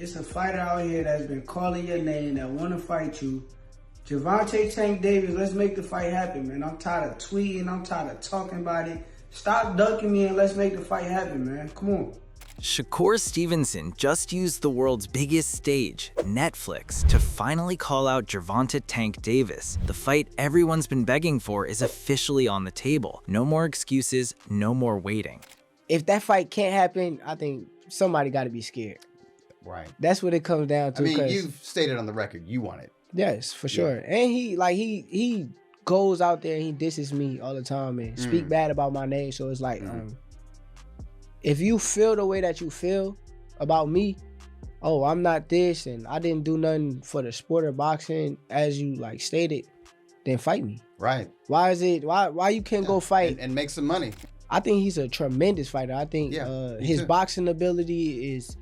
it's a fighter out here that's been calling your name that want to fight you. Gervonta Tank Davis, let's make the fight happen, man. I'm tired of tweeting. I'm tired of talking about it. Stop ducking me and let's make the fight happen, man. Come on. Shakur Stevenson just used the world's biggest stage, Netflix, to finally call out Gervonta Tank Davis. The fight everyone's been begging for is officially on the table. No more excuses, no more waiting. If that fight can't happen, I think somebody got to be scared. Right. That's what it comes down to. I mean, you've stated on the record you want it. Yes, for sure. And he goes out there and he disses me all the time and speak bad about my name. So it's like, if you feel the way that you feel about me, oh, I'm not this and I didn't do nothing for the sport of boxing as you like stated, then fight me. Right. Why you can't go fight and make some money? I think he's a tremendous fighter. I think his boxing ability is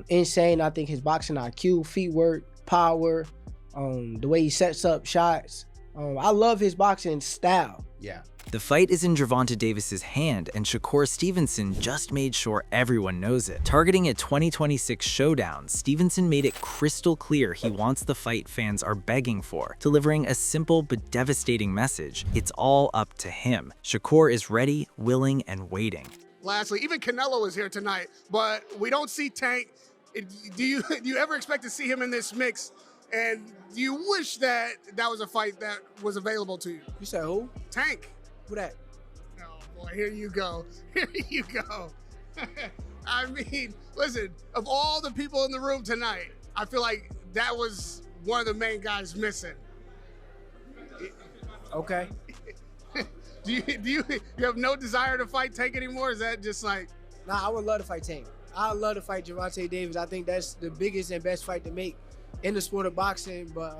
insane. I think his boxing IQ, feet work, power, the way he sets up shots. I love his boxing style. Yeah. The fight is in Gervonta Davis's hand, and Shakur Stevenson just made sure everyone knows it. Targeting a 2026 showdown, Stevenson made it crystal clear he wants the fight fans are begging for, delivering a simple but devastating message. It's all up to him. Shakur is ready, willing, and waiting. Lastly, even Canelo is here tonight, but we don't see Tank. Do you ever expect to see him in this mix? And do you wish that was a fight that was available to you? You said who? Tank. Who that? Oh boy, here you go. Here you go. I mean, listen, of all the people in the room tonight, I feel like that was one of the main guys missing. Okay. Do you have no desire to fight Tank anymore? Is that just like? Nah, I would love to fight Tank. I would love to fight Gervonta Davis. I think that's the biggest and best fight to make in the sport of boxing, but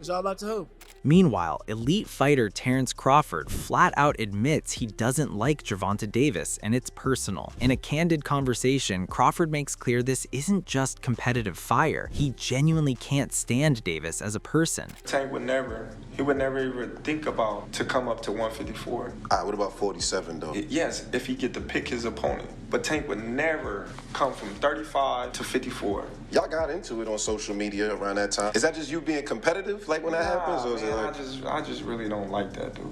it's all up to who. Meanwhile, elite fighter Terrence Crawford flat out admits he doesn't like Gervonta Davis, and it's personal. In a candid conversation, Crawford makes clear this isn't just competitive fire. He genuinely can't stand Davis as a person. Tank would never even think about to come up to 154. What about 47 though? Yes, if he get to pick his opponent. But Tank would never come from 35 to 54. Y'all got into it on social media around that time. Is that just you being competitive, like when that happens? Or is it like... I just really don't like that dude.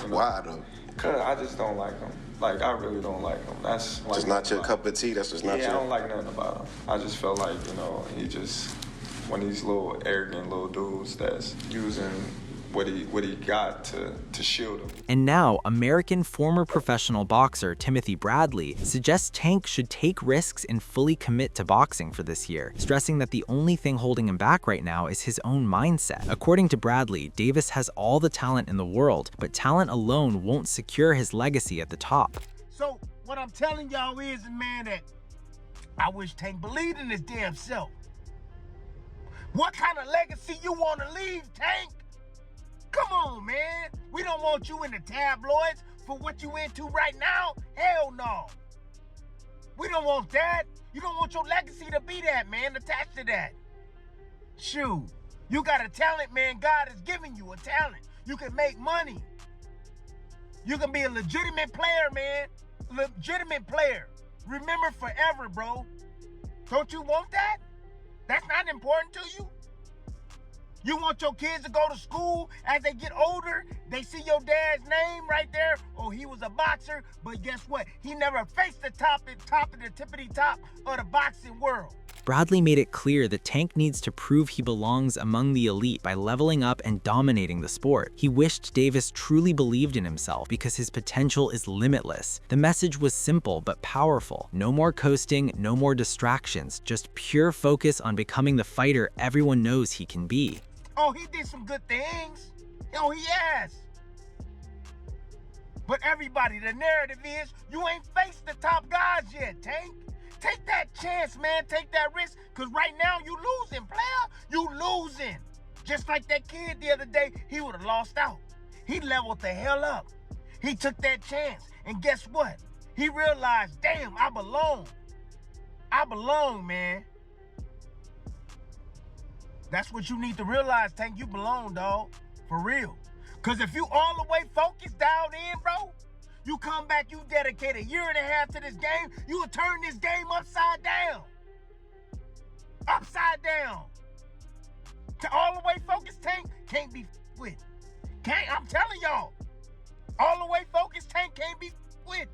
You know? Why though? Cause I just don't like him. Like, I really don't like him. That's like just not your cup of tea. That's just not your... I don't like nothing about him. I just felt like, he just one of these little arrogant little dudes that's using what he got to shield him. And now, American former professional boxer Timothy Bradley suggests Tank should take risks and fully commit to boxing for this year, stressing that the only thing holding him back right now is his own mindset. According to Bradley, Davis has all the talent in the world, but talent alone won't secure his legacy at the top. So what I'm telling y'all is, man, that I wish Tank believed in his damn self. What kind of legacy you want to leave, Tank? Come on, man. We don't want you in the tabloids for what you into right now. Hell no. We don't want that. You don't want your legacy to be that, man, attached to that. Shoot, you got a talent, man. God has given you a talent. You can make money. You can be a legitimate player, man. Legitimate player. Remember forever, bro. Don't you want that? That's not important to you? You want your kids to go to school as they get older, they see your dad's name right there. Oh, he was a boxer, but guess what? He never faced the top of the tippity top of the boxing world. Bradley made it clear that Tank needs to prove he belongs among the elite by leveling up and dominating the sport. He wished Davis truly believed in himself because his potential is limitless. The message was simple but powerful. No more coasting, no more distractions, just pure focus on becoming the fighter everyone knows he can be. Oh, he did some good things. Oh, he has. But everybody, the narrative is you ain't faced the top guys yet, Tank. Take that chance, man. Take that risk. Because right now, you losing, player. You losing. Just like that kid the other day, he would have lost out. He leveled the hell up. He took that chance. And guess what? He realized, damn, I belong. I belong, man. That's what you need to realize, Tank. You belong, dog. For real. Because if you all the way focused, dialed in, bro, you come back, you dedicate a year and a half to this game, you will turn this game upside down. down. To all the way focused Tank can't be with. I'm telling y'all, all the way focused Tank can't be with.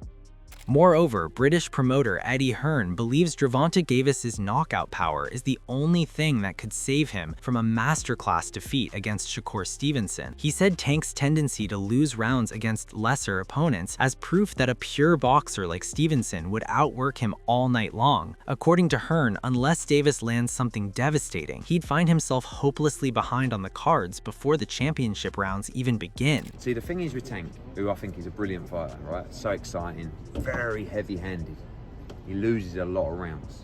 Moreover, British promoter Eddie Hearn believes Gervonta Davis's knockout power is the only thing that could save him from a masterclass defeat against Shakur Stevenson. He said Tank's tendency to lose rounds against lesser opponents as proof that a pure boxer like Stevenson would outwork him all night long. According to Hearn, unless Davis lands something devastating, he'd find himself hopelessly behind on the cards before the championship rounds even begin. See, the thing is with Tank, who I think is a brilliant fighter, right? So exciting, very heavy-handed. He loses a lot of rounds,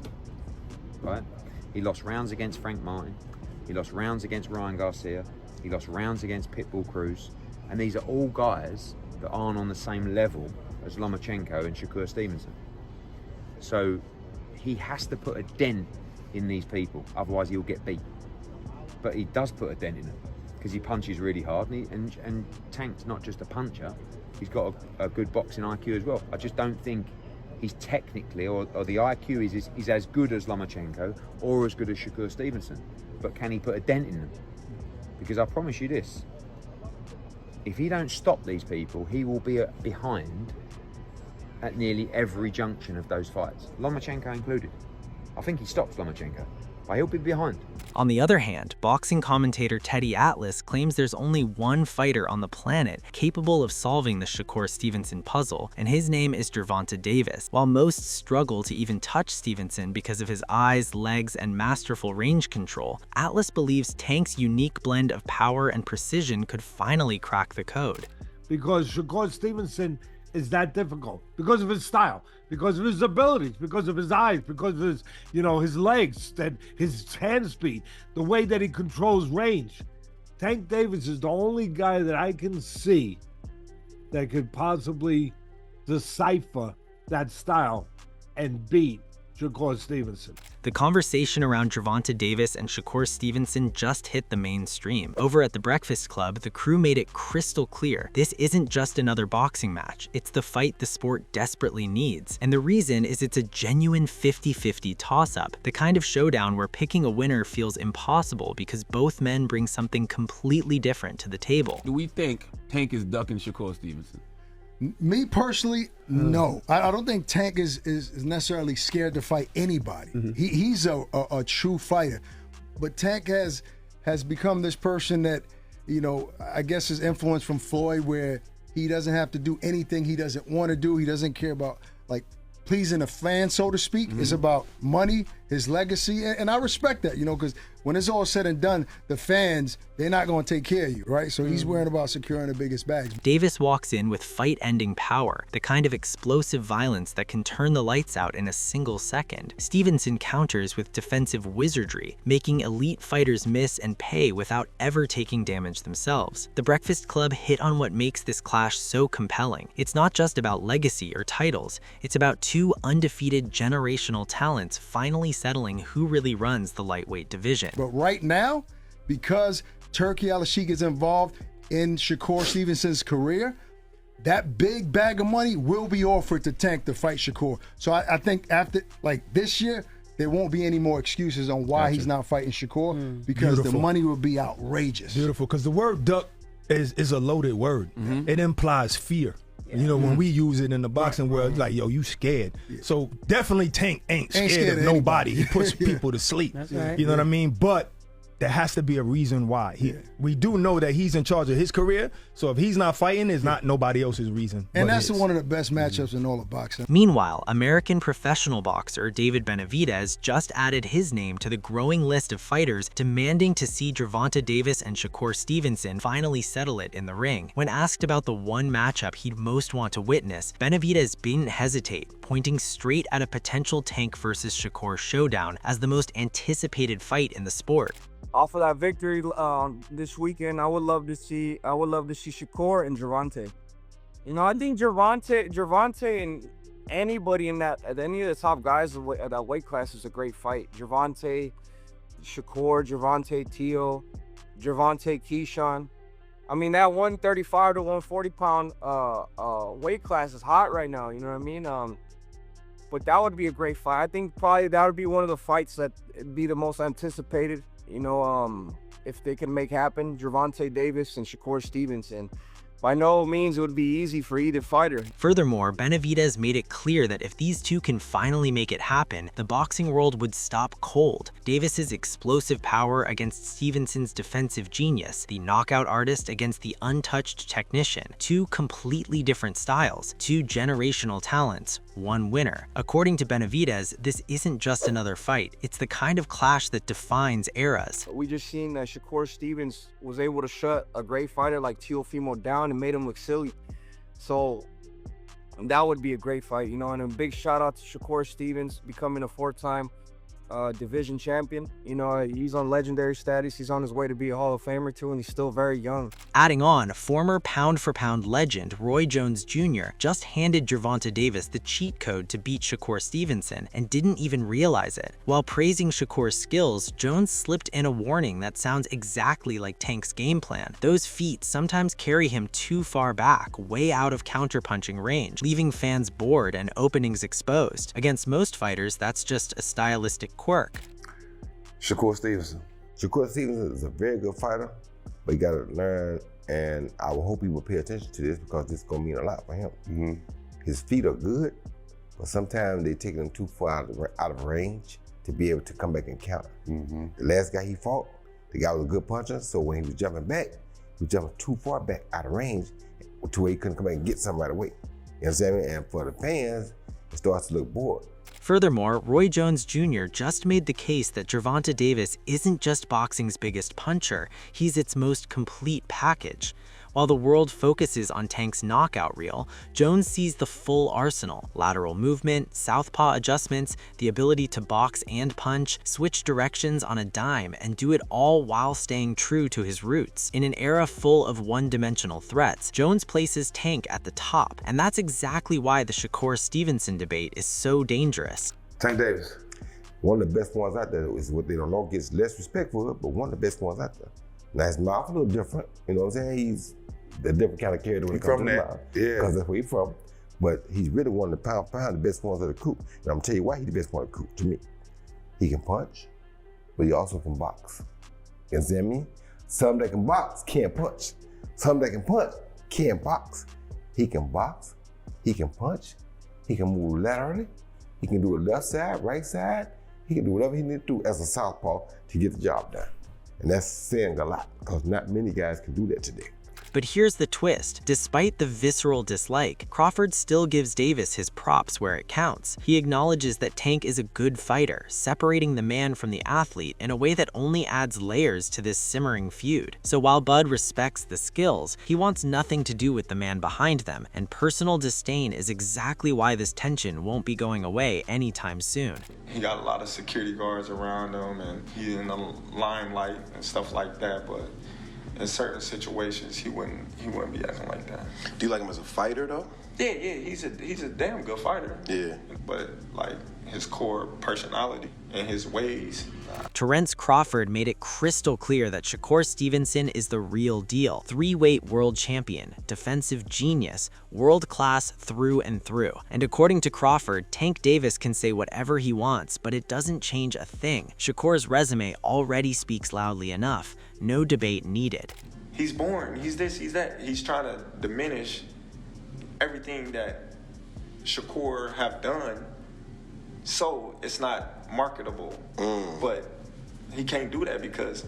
right? He lost rounds against Frank Martin. He lost rounds against Ryan Garcia. He lost rounds against Pitbull Cruz. And these are all guys that aren't on the same level as Lomachenko and Shakur Stevenson. So he has to put a dent in these people, otherwise he'll get beat. But he does put a dent in them because he punches really hard, and Tank's not just a puncher, he's got a good boxing IQ as well. I just don't think he's technically, or the IQ is as good as Lomachenko or as good as Shakur Stevenson. But can he put a dent in them? Because I promise you this, if he don't stop these people, he will be behind at nearly every junction of those fights, Lomachenko included. I think he stops Lomachenko, but he'll be behind. On the other hand, boxing commentator Teddy Atlas claims there's only one fighter on the planet capable of solving the Shakur Stevenson puzzle, and his name is Gervonta Davis. While most struggle to even touch Stevenson because of his eyes, legs, and masterful range control, Atlas believes Tank's unique blend of power and precision could finally crack the code. Because Shakur Stevenson is that difficult because of his style, because of his abilities, because of his eyes, because of his, his legs, that his hand speed, the way that he controls range. Tank Davis is the only guy that I can see that could possibly decipher that style and beat Shakur Stevenson. The conversation around Gervonta Davis and Shakur Stevenson just hit the mainstream. Over at the Breakfast Club, the crew made it crystal clear this isn't just another boxing match, it's the fight the sport desperately needs. And the reason is it's a genuine 50-50 toss-up, the kind of showdown where picking a winner feels impossible because both men bring something completely different to the table. Do we think Tank is ducking Shakur Stevenson? Me personally, no. I don't think Tank is necessarily scared to fight anybody. He's a true fighter. But Tank has become this person that, I guess is influenced from Floyd, where he doesn't have to do anything he doesn't want to do. He doesn't care about, pleasing a fan, so to speak. It's about money, his legacy, and I respect that, because when it's all said and done, the fans, they're not going to take care of you, right? So he's worrying about securing the biggest bags. Davis walks in with fight-ending power, the kind of explosive violence that can turn the lights out in a single second. Stevenson counters with defensive wizardry, making elite fighters miss and pay without ever taking damage themselves. The Breakfast Club hit on what makes this clash so compelling. It's not just about legacy or titles, it's about two undefeated generational talents finally settling who really runs the lightweight division. But right now, because Turki Al-Sheikh is involved in Shakur Stevenson's career, that big bag of money will be offered to Tank to fight Shakur. So I think after, this year, there won't be any more excuses on why he's not fighting Shakur, because the money will be outrageous. Beautiful, because the word duck is a loaded word. It implies fear. When we use it in the boxing world, it's like, yo, you scared. So definitely Tank ain't scared of nobody. He puts people to sleep. That's right. You know what I mean? But there has to be a reason why. We do know that he's in charge of his career, so if he's not fighting, it's not nobody else's reason. And that's one of the best matchups in all of boxing. Meanwhile, American professional boxer David Benavidez just added his name to the growing list of fighters demanding to see Gervonta Davis and Shakur Stevenson finally settle it in the ring. When asked about the one matchup he'd most want to witness, Benavidez didn't hesitate, pointing straight at a potential Tank versus Shakur showdown as the most anticipated fight in the sport. Off of that victory this weekend, I would love to see Shakur and Gervonta. I think Gervonta and anybody in any of the top guys at that weight class is a great fight. Gervonta, Shakur, Gervonta, Teal, Gervonta, Keyshawn. I mean, that 135 to 140 pound weight class is hot right now. You know what I mean? But that would be a great fight. I think probably that would be one of the fights that be the most anticipated. You know, if they can make happen, Gervonta Davis and Shakur Stevenson. By no means it would be easy for either fighter. Furthermore, Benavidez made it clear that if these two can finally make it happen, the boxing world would stop cold. Davis's explosive power against Stevenson's defensive genius, the knockout artist against the untouched technician. Two completely different styles, two generational talents, one winner. According to Benavidez, this isn't just another fight. It's the kind of clash that defines eras. We just seen that Shakur Stevens was able to shut a great fighter like Teofimo down and made him look silly. So that would be a great fight, you know. And a big shout out to Shakur Stevens becoming a 4-time division champion. You know, he's on legendary status. He's on his way to be a Hall of Famer too, and he's still very young. Adding on, former pound-for-pound legend Roy Jones Jr. just handed Gervonta Davis the cheat code to beat Shakur Stevenson and didn't even realize it. While praising Shakur's skills, Jones slipped in a warning that sounds exactly like Tank's game plan. Those feet sometimes carry him too far back, way out of counterpunching range, leaving fans bored and openings exposed. Against most fighters, that's just a stylistic quirk. Shakur Stevenson. Shakur Stevenson is a very good fighter, but you gotta learn, and I will hope he will pay attention to this because this is gonna mean a lot for him. His feet are good, but sometimes they take him too far out of range to be able to come back and counter. The last guy he fought, the guy was a good puncher, so when he was jumping back, he was jumping too far back out of range to where he couldn't come back and get something right away. You understand me? And for the fans, it starts to look bored. Furthermore, Roy Jones Jr. just made the case that Gervonta Davis isn't just boxing's biggest puncher, he's its most complete package. While the world focuses on Tank's knockout reel, Jones sees the full arsenal: lateral movement, southpaw adjustments, the ability to box and punch, switch directions on a dime, and do it all while staying true to his roots. In an era full of one-dimensional threats, Jones places Tank at the top, and that's exactly why the Shakur Stevenson debate is so dangerous. Tank Davis, one of the best ones out there is what they don't know, gets less respect for it, but one of the best ones out there. Now his mouth a little different, you know what I'm saying? He's a different kind of character when it comes to the mouth. Yeah. Because that's where he's from. But he's really one of the pound for pound, the best ones of the coup. And I'm gonna tell you why he's the best one of the coup to me. He can punch, but he also can box. You understand me? Some that can box can't punch. Some that can punch can't box. He can box, he can punch, he can move laterally, he can do it left side, right side, he can do whatever he needs to do as a southpaw to get the job done. And that's saying a lot, because not many guys can do that today. But here's the twist. Despite the visceral dislike, Crawford still gives Davis his props where it counts. He acknowledges that Tank is a good fighter, separating the man from the athlete in a way that only adds layers to this simmering feud. So while Bud respects the skills, he wants nothing to do with the man behind them, and personal disdain is exactly why this tension won't be going away anytime soon. He got a lot of security guards around him, and he's in the limelight and stuff like that, but in certain situations, he wouldn't be acting like that. Do you like him as a fighter, though? Yeah, he's a damn good fighter. Yeah. But like his core personality and his ways. Terence Crawford made it crystal clear that Shakur Stevenson is the real deal. 3-weight world champion, defensive genius, world-class through and through. And according to Crawford, Tank Davis can say whatever he wants, but it doesn't change a thing. Shakur's resume already speaks loudly enough. No debate needed. He's boring, he's this, he's that. He's trying to diminish everything that Shakur have done, so it's not marketable. But he can't do that because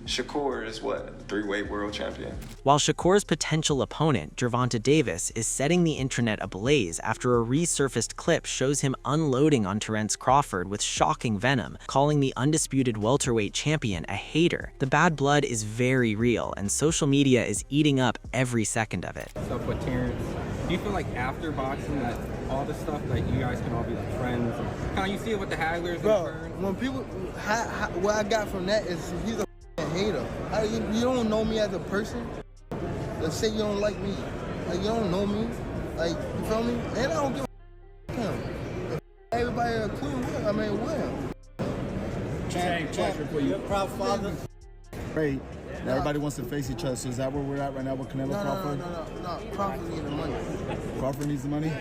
Shakur is what, 3-weight world champion. While Shakur's potential opponent, Gervonta Davis, is setting the internet ablaze after a resurfaced clip shows him unloading on Terence Crawford with shocking venom, calling the undisputed welterweight champion a hater. The bad blood is very real, and social media is eating up every second of it. So with Terence, do you feel like after boxing that all the stuff that you guys can all be like friends? Kind of you see it with the Hagglers. Bro, when people, what I got from that is he's a hater. You don't know me as a person. Let's say you don't like me. Like, you don't know me. Like, you feel me? And I don't give a him. If everybody a queen with, I mean, with him. Pleasure for you. Proud father. Great. Everybody wants to face each other. So is that where we're at right now with Canelo Crawford? No. Crawford needs the money. Crawford needs the money?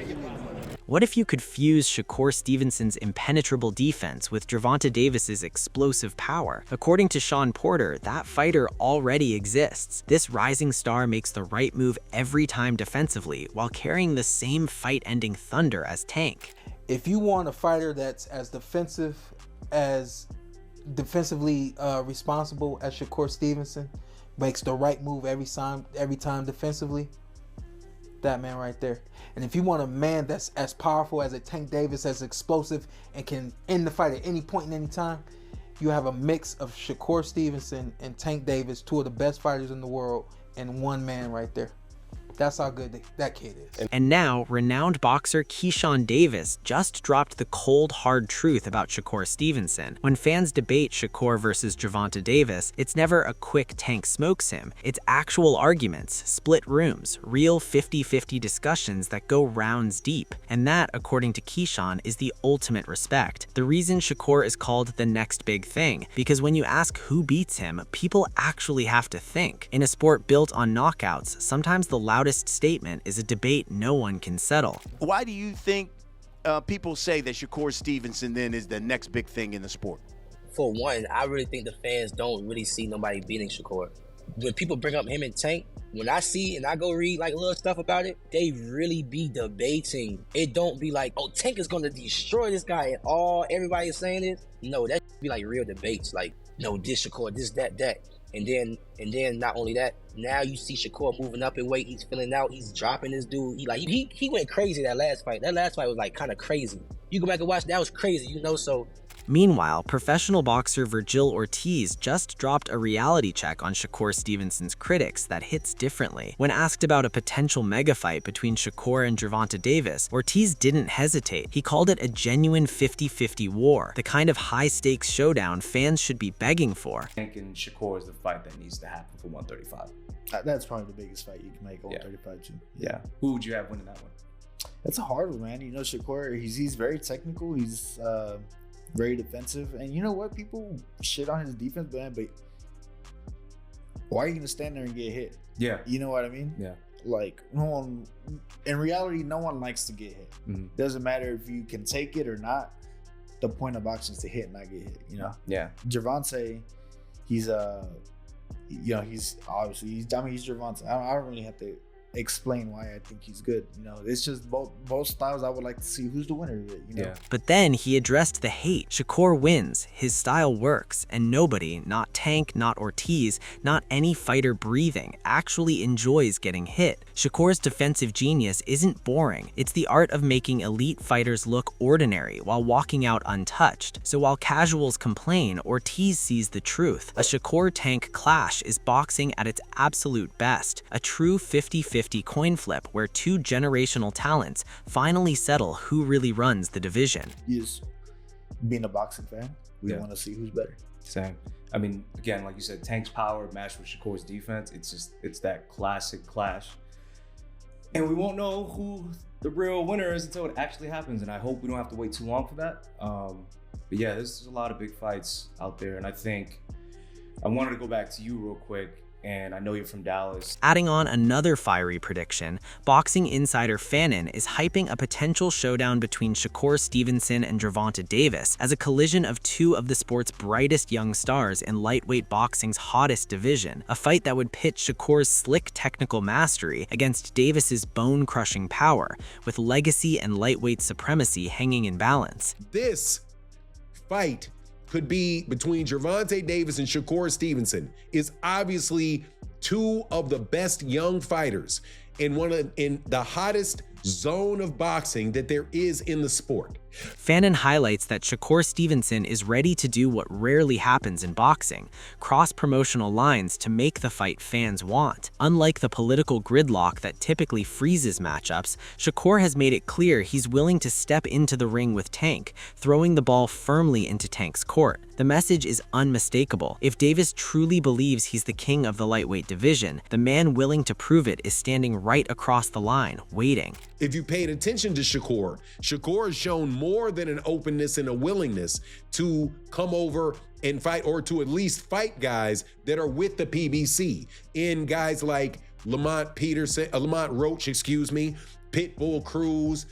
What if you could fuse Shakur Stevenson's impenetrable defense with Gervonta Davis's explosive power? According to Shawn Porter, that fighter already exists. This rising star makes the right move every time defensively while carrying the same fight-ending thunder as Tank. If you want a fighter that's as defensively responsible as Shakur Stevenson, makes the right move every time defensively, that man right there. And if you want a man that's as powerful as a Tank Davis, as explosive, and can end the fight at any point and any time, you have a mix of Shakur Stevenson and Tank Davis, two of the best fighters in the world, and one man right there. That's how good that kid is. And now, renowned boxer Keyshawn Davis just dropped the cold, hard truth about Shakur Stevenson. When fans debate Shakur versus Gervonta Davis, it's never a quick Tank smokes him. It's actual arguments, split rooms, real 50-50 discussions that go rounds deep. And that, according to Keyshawn, is the ultimate respect. The reason Shakur is called the next big thing, because when you ask who beats him, people actually have to think. In a sport built on knockouts, sometimes the loudest statement is a debate no one can settle. Why do you think people say that Shakur Stevenson then is the next big thing in the sport? For one, I really think the fans don't really see nobody beating Shakur. When people bring up him and Tank, when I see and I go read like little stuff about it, they really be debating. It don't be like, oh, Tank is gonna destroy this guy and everybody is saying it. No, that be like real debates. Like, no, this Shakur, this, that. And then not only that, now you see Shakur moving up in weight. He's filling out. He's dropping this dude. He went crazy that last fight. That last fight was like kind of crazy. You go back and watch. That was crazy, you know. So. Meanwhile, professional boxer Virgil Ortiz just dropped a reality check on Shakur Stevenson's critics that hits differently. When asked about a potential mega fight between Shakur and Gervonta Davis, Ortiz didn't hesitate. He called it a genuine 50-50 war, the kind of high-stakes showdown fans should be begging for. Tank and Shakur is the fight that needs to happen for 135. That's probably the biggest fight you can make 135 too. Yeah. Who would you have winning that one? That's a hard one, man. You know, Shakur, he's very technical. He's very defensive, and you know what? People shit on his defense, man, but why are you gonna stand there and get hit? Yeah, you know what I mean. Yeah, like no one. In reality, no one likes to get hit. Mm-hmm. Doesn't matter if you can take it or not. The point of boxing is to hit, not get hit. You know. Yeah. Gervonta, he's he's obviously he's Gervonta. I don't really have to explain why I think he's good. You know, it's just both styles. I would like to see who's the winner of it, you know. Yeah. But then he addressed the hate. Shakur wins, his style works, and nobody, not Tank, not Ortiz, not any fighter breathing, actually enjoys getting hit. Shakur's defensive genius isn't boring. It's the art of making elite fighters look ordinary while walking out untouched. So while casuals complain, Ortiz sees the truth. A Shakur-Tank clash is boxing at its absolute best, a true 50-50 coin flip where two generational talents finally settle who really runs the division. Yes, being a boxing fan, we want to see who's better. Same. I mean, again, like you said, Tank's power matched with Shakur's defense. It's that classic clash. And we won't know who the real winner is until it actually happens. And I hope we don't have to wait too long for that. But yeah, there's a lot of big fights out there. And I think I wanted to go back to you real quick. And I know you're from Dallas. Adding on another fiery prediction, boxing insider Fannin is hyping a potential showdown between Shakur Stevenson and Gervonta Davis as a collision of two of the sport's brightest young stars in lightweight boxing's hottest division, a fight that would pit Shakur's slick technical mastery against Davis's bone-crushing power, with legacy and lightweight supremacy hanging in balance. This fight could be between Gervonta Davis and Shakur Stevenson is obviously two of the best young fighters in the hottest zone of boxing that there is in the sport. Fannin highlights that Shakur Stevenson is ready to do what rarely happens in boxing, cross promotional lines to make the fight fans want. Unlike the political gridlock that typically freezes matchups, Shakur has made it clear he's willing to step into the ring with Tank, throwing the ball firmly into Tank's court. The message is unmistakable. If Davis truly believes he's the king of the lightweight division, the man willing to prove it is standing right across the line, waiting. If you paid attention to Shakur, Shakur has shown more than an openness and a willingness to come over and fight, or to at least fight guys that are with the PBC, in guys like Lamont Roach, Pitbull Cruz,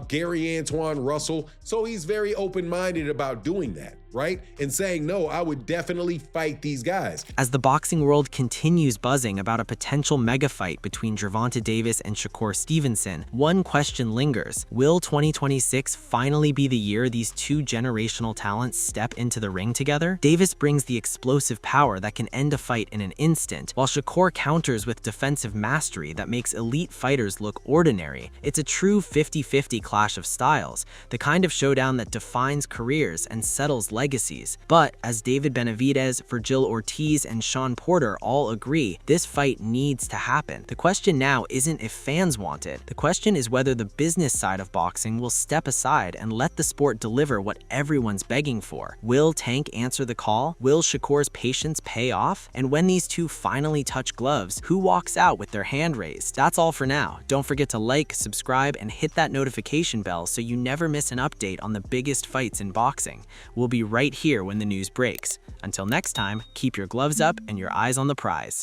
Gary Antoine Russell. So he's very open-minded about doing that, right? And saying, no, I would definitely fight these guys. As the boxing world continues buzzing about a potential mega fight between Gervonta Davis and Shakur Stevenson, one question lingers. Will 2026 finally be the year these two generational talents step into the ring together? Davis brings the explosive power that can end a fight in an instant, while Shakur counters with defensive mastery that makes elite fighters look ordinary. It's a true 50-50 clash of styles, the kind of showdown that defines careers and settles legacies. But as David Benavidez, Virgil Ortiz, and Shawn Porter all agree, this fight needs to happen. The question now isn't if fans want it. The question is whether the business side of boxing will step aside and let the sport deliver what everyone's begging for. Will Tank answer the call? Will Shakur's patience pay off? And when these two finally touch gloves, who walks out with their hand raised? That's all for now. Don't forget to like, subscribe, and hit that notification bell so you never miss an update on the biggest fights in boxing. We'll be right here when the news breaks. Until next time, keep your gloves up and your eyes on the prize.